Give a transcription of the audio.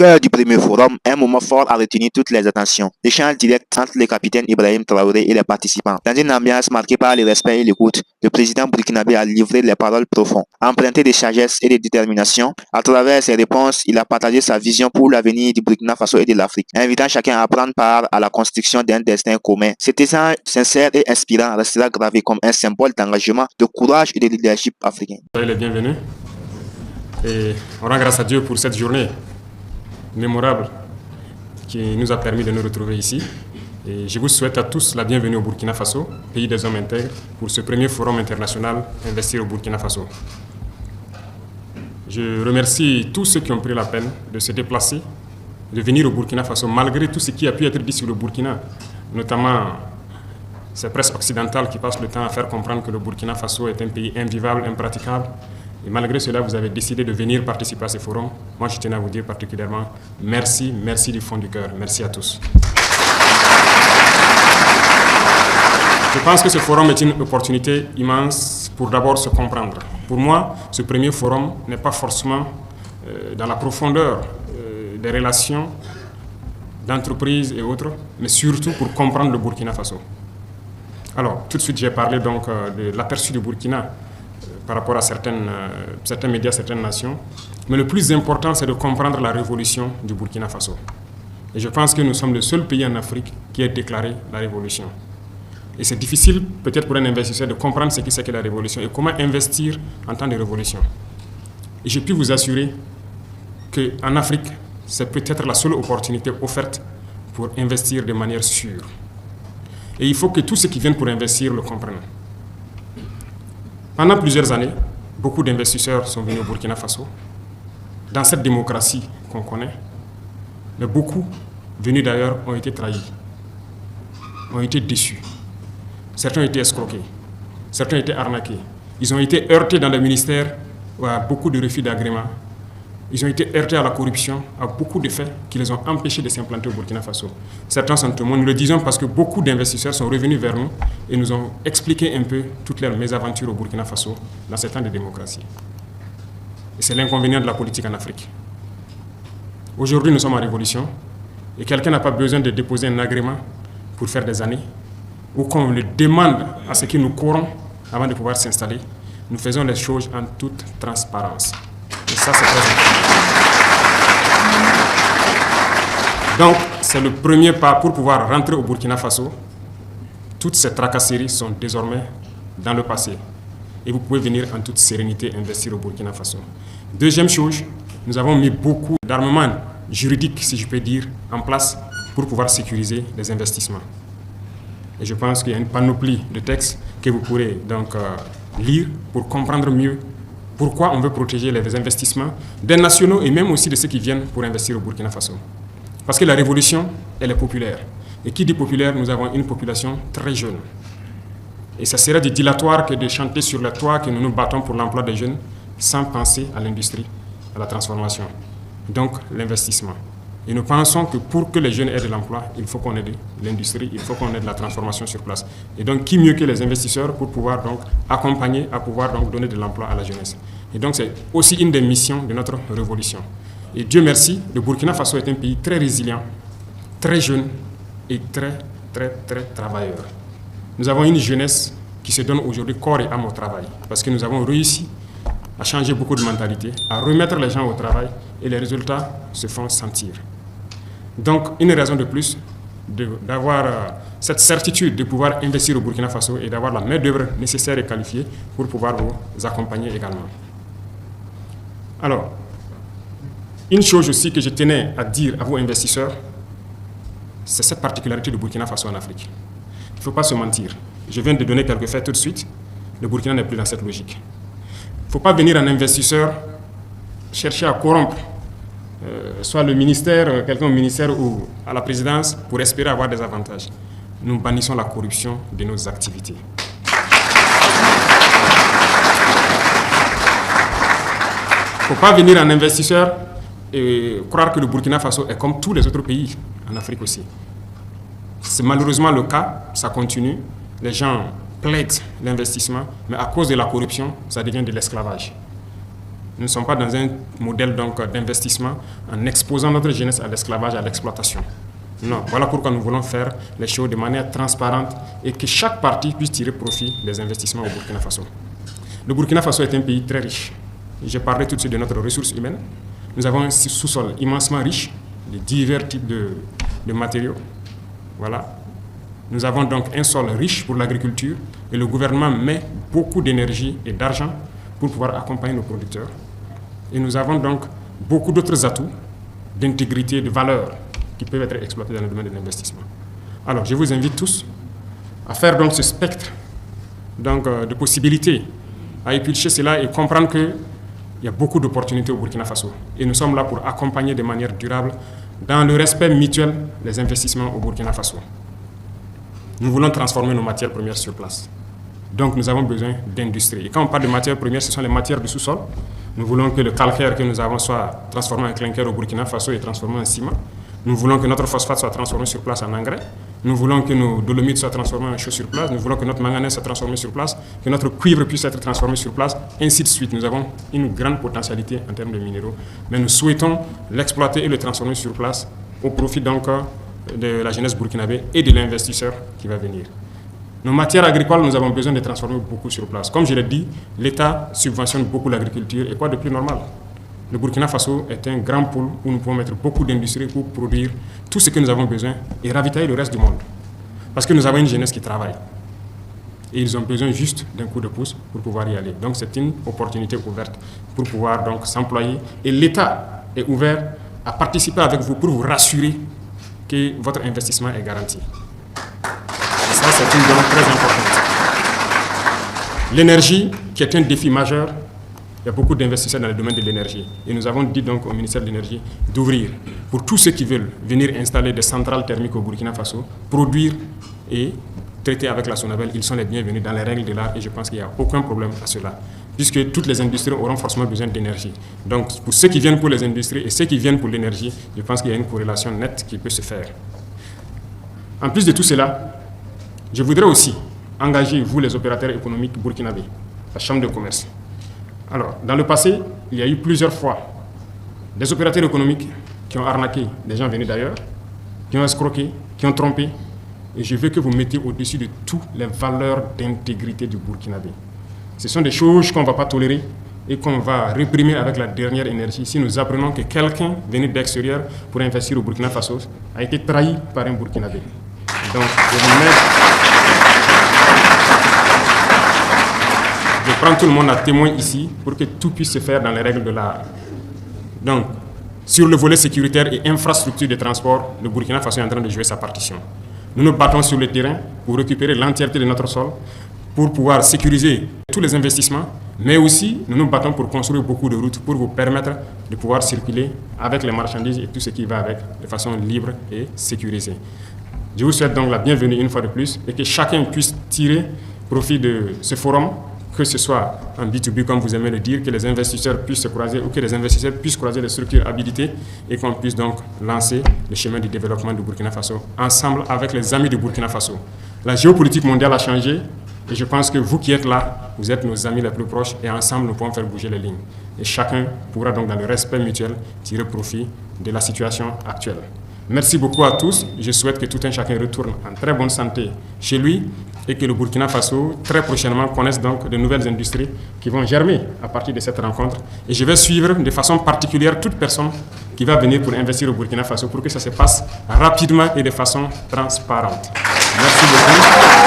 cœur du premier forum, un moment fort a retenu toutes les attentions. L'échange direct entre le capitaine Ibrahim Traoré et les participants. Dans une ambiance marquée par le respect et l'écoute, le président burkinabé a livré les paroles profondes. Emprunté de sagesse et de détermination, à travers ses réponses, il a partagé sa vision pour l'avenir du Burkina Faso et de l'Afrique, invitant chacun à prendre part à la construction d'un destin commun. Cet échange sincère et inspirant restera gravé comme un symbole d'engagement, de courage et de leadership africain. Soyez les bienvenus et on rend grâce à Dieu pour cette journée mémorable qui nous a permis de nous retrouver ici. Et je vous souhaite à tous la bienvenue au Burkina Faso, pays des hommes intègres, pour ce premier forum international Investir au Burkina Faso. Je remercie tous ceux qui ont pris la peine de se déplacer, de venir au Burkina Faso, malgré tout ce qui a pu être dit sur le Burkina, notamment ces presses occidentales qui passent le temps à faire comprendre que le Burkina Faso est un pays invivable, impraticable. Et malgré cela, vous avez décidé de venir participer à ce forum. Moi, je tenais à vous dire particulièrement merci, merci du fond du cœur. Merci à tous. Je pense que ce forum est une opportunité immense pour d'abord se comprendre. Pour moi, ce premier forum n'est pas forcément dans la profondeur des relations d'entreprise et autres, mais surtout pour comprendre le Burkina Faso. Alors, tout de suite, j'ai parlé donc de l'aperçu du Burkina par rapport à certains médias, certaines nations. Mais le plus important, c'est de comprendre la révolution du Burkina Faso. Et je pense que nous sommes le seul pays en Afrique qui ait déclaré la révolution. Et c'est difficile, peut-être pour un investisseur, de comprendre ce qu'est la révolution et comment investir en temps de révolution. Et je puis vous assurer qu'en Afrique, c'est peut-être la seule opportunité offerte pour investir de manière sûre. Et il faut que tous ceux qui viennent pour investir le comprennent. Pendant plusieurs années, beaucoup d'investisseurs sont venus au Burkina Faso, dans cette démocratie qu'on connaît, mais beaucoup, venus d'ailleurs, ont été trahis, ont été déçus. Certains ont été escroqués, certains ont été arnaqués. Ils ont été heurtés dans le ministère à beaucoup de refus d'agrément. Ils ont été heurtés à la corruption, à beaucoup de faits qui les ont empêchés de s'implanter au Burkina Faso. Certains sont témoins, nous le disons parce que beaucoup d'investisseurs sont revenus vers nous et nous ont expliqué un peu toutes leurs mésaventures au Burkina Faso dans ces temps de démocratie. Et c'est l'inconvénient de la politique en Afrique. Aujourd'hui, nous sommes en révolution et quelqu'un n'a pas besoin de déposer un agrément pour faire des années ou qu'on le demande à ce que nous courons avant de pouvoir s'installer. Nous faisons les choses en toute transparence. Et ça, c'est très important. Donc, c'est le premier pas pour pouvoir rentrer au Burkina Faso. Toutes ces tracasseries sont désormais dans le passé. Et vous pouvez venir en toute sérénité investir au Burkina Faso. Deuxième chose, nous avons mis beaucoup d'armements juridiques, si je peux dire, en place pour pouvoir sécuriser les investissements. Et je pense qu'il y a une panoplie de textes que vous pourrez donc lire pour comprendre mieux pourquoi on veut protéger les investissements des nationaux et même aussi de ceux qui viennent pour investir au Burkina Faso. Parce que la révolution, elle est populaire. Et qui dit populaire, nous avons une population très jeune. Et ça serait du dilatoire que de chanter sur le toit que nous nous battons pour l'emploi des jeunes sans penser à l'industrie, à la transformation. Donc l'investissement. Et nous pensons que pour que les jeunes aient de l'emploi, il faut qu'on ait de l'industrie, il faut qu'on ait de la transformation sur place. Et donc, qui mieux que les investisseurs pour pouvoir donc accompagner, à pouvoir donc donner de l'emploi à la jeunesse. Et donc, c'est aussi une des missions de notre révolution. Et Dieu merci, le Burkina Faso est un pays très résilient, très jeune et très travailleur. Nous avons une jeunesse qui se donne aujourd'hui corps et âme au travail, parce que nous avons réussi à changer beaucoup de mentalités, à remettre les gens au travail, et les résultats se font sentir. Donc, une raison de plus d'avoir cette certitude de pouvoir investir au Burkina Faso et d'avoir la main-d'œuvre nécessaire et qualifiée pour pouvoir vous accompagner également. Alors, une chose aussi que je tenais à dire à vos investisseurs, c'est cette particularité du Burkina Faso en Afrique. Il ne faut pas se mentir. Je viens de donner quelques faits tout de suite. Le Burkina n'est plus dans cette logique. Il ne faut pas venir en investisseur chercher à corrompre soit le ministère, quelqu'un au ministère ou à la présidence pour espérer avoir des avantages. Nous bannissons la corruption de nos activités. Il ne faut pas venir en investisseur et croire que le Burkina Faso est comme tous les autres pays en Afrique aussi. C'est malheureusement le cas, ça continue. Les gens plaident l'investissement, mais à cause de la corruption, ça devient de l'esclavage. Nous ne sommes pas dans un modèle d'investissement en exposant notre jeunesse à l'esclavage, à l'exploitation. Non, voilà pourquoi nous voulons faire les choses de manière transparente et que chaque partie puisse tirer profit des investissements au Burkina Faso. Le Burkina Faso est un pays très riche. J'ai parlé tout de suite de notre ressource humaine. Nous avons un sous-sol immensement riche de divers types de matériaux. Voilà. Nous avons donc un sol riche pour l'agriculture et le gouvernement met beaucoup d'énergie et d'argent pour pouvoir accompagner nos producteurs. Et nous avons donc beaucoup d'autres atouts d'intégrité, de valeur qui peuvent être exploités dans le domaine de l'investissement. Alors, je vous invite tous à faire donc ce spectre de possibilités, à éplucher cela et comprendre qu'il y a beaucoup d'opportunités au Burkina Faso. Et nous sommes là pour accompagner de manière durable, dans le respect mutuel, les investissements au Burkina Faso. Nous voulons transformer nos matières premières sur place. Donc nous avons besoin d'industrie. Et quand on parle de matières premières, ce sont les matières du sous-sol. Nous voulons que le calcaire que nous avons soit transformé en clinker au Burkina Faso et transformé en ciment. Nous voulons que notre phosphate soit transformé sur place en engrais. Nous voulons que nos dolomites soient transformés en chaux sur place. Nous voulons que notre manganèse soit transformé sur place, que notre cuivre puisse être transformé sur place, ainsi de suite. Nous avons une grande potentialité en termes de minéraux, mais nous souhaitons l'exploiter et le transformer sur place au profit donc de la jeunesse burkinabé et de l'investisseur qui va venir. Nos matières agricoles, nous avons besoin de transformer beaucoup sur place. Comme je l'ai dit, l'État subventionne beaucoup l'agriculture et quoi de plus normal? Le Burkina Faso est un grand pôle où nous pouvons mettre beaucoup d'industries pour produire tout ce que nous avons besoin et ravitailler le reste du monde. Parce que nous avons une jeunesse qui travaille. Et ils ont besoin juste d'un coup de pouce pour pouvoir y aller. Donc c'est une opportunité ouverte pour pouvoir donc s'employer. Et l'État est ouvert à participer avec vous pour vous rassurer que votre investissement est garanti. Et ça, c'est une donnée très importante. L'énergie, qui est un défi majeur, il y a beaucoup d'investisseurs dans le domaine de l'énergie. Et nous avons dit donc au ministère de l'Énergie d'ouvrir pour tous ceux qui veulent venir installer des centrales thermiques au Burkina Faso, produire et traiter avec la Sonabel. Ils sont les bienvenus dans les règles de l'art et je pense qu'il n'y a aucun problème à cela, puisque toutes les industries auront forcément besoin d'énergie. Donc pour ceux qui viennent pour les industries et ceux qui viennent pour l'énergie, je pense qu'il y a une corrélation nette qui peut se faire. En plus de tout cela, je voudrais aussi engager, vous les opérateurs économiques burkinabés, la Chambre de commerce. Alors, dans le passé, il y a eu plusieurs fois des opérateurs économiques qui ont arnaqué des gens venus d'ailleurs, qui ont escroqué, qui ont trompé. Et je veux que vous mettiez au-dessus de toutes les valeurs d'intégrité du Burkinabé. Ce sont des choses qu'on ne va pas tolérer et qu'on va réprimer avec la dernière énergie si nous apprenons que quelqu'un venu d'extérieur pour investir au Burkina Faso a été trahi par un Burkinabé. Donc, je prends tout le monde à témoin ici pour que tout puisse se faire dans les règles de l'art. Donc, sur le volet sécuritaire et infrastructure de transport, le Burkina Faso est en train de jouer sa partition. Nous nous battons sur le terrain pour récupérer l'entièreté de notre sol, pour pouvoir sécuriser tous les investissements, mais aussi nous nous battons pour construire beaucoup de routes pour vous permettre de pouvoir circuler avec les marchandises et tout ce qui va avec de façon libre et sécurisée. Je vous souhaite donc la bienvenue une fois de plus et que chacun puisse tirer profit de ce forum, que ce soit en B2B comme vous aimez le dire, que les investisseurs puissent se croiser ou que les investisseurs puissent croiser les structures habilitées et qu'on puisse donc lancer le chemin du développement du Burkina Faso ensemble avec les amis du Burkina Faso. La géopolitique mondiale a changé et je pense que vous qui êtes là, vous êtes nos amis les plus proches et ensemble nous pouvons faire bouger les lignes. Et chacun pourra donc dans le respect mutuel tirer profit de la situation actuelle. Merci beaucoup à tous. Je souhaite que tout un chacun retourne en très bonne santé chez lui et que le Burkina Faso, très prochainement, connaisse donc de nouvelles industries qui vont germer à partir de cette rencontre. Et je vais suivre de façon particulière toute personne qui va venir pour investir au Burkina Faso pour que ça se passe rapidement et de façon transparente. Merci beaucoup.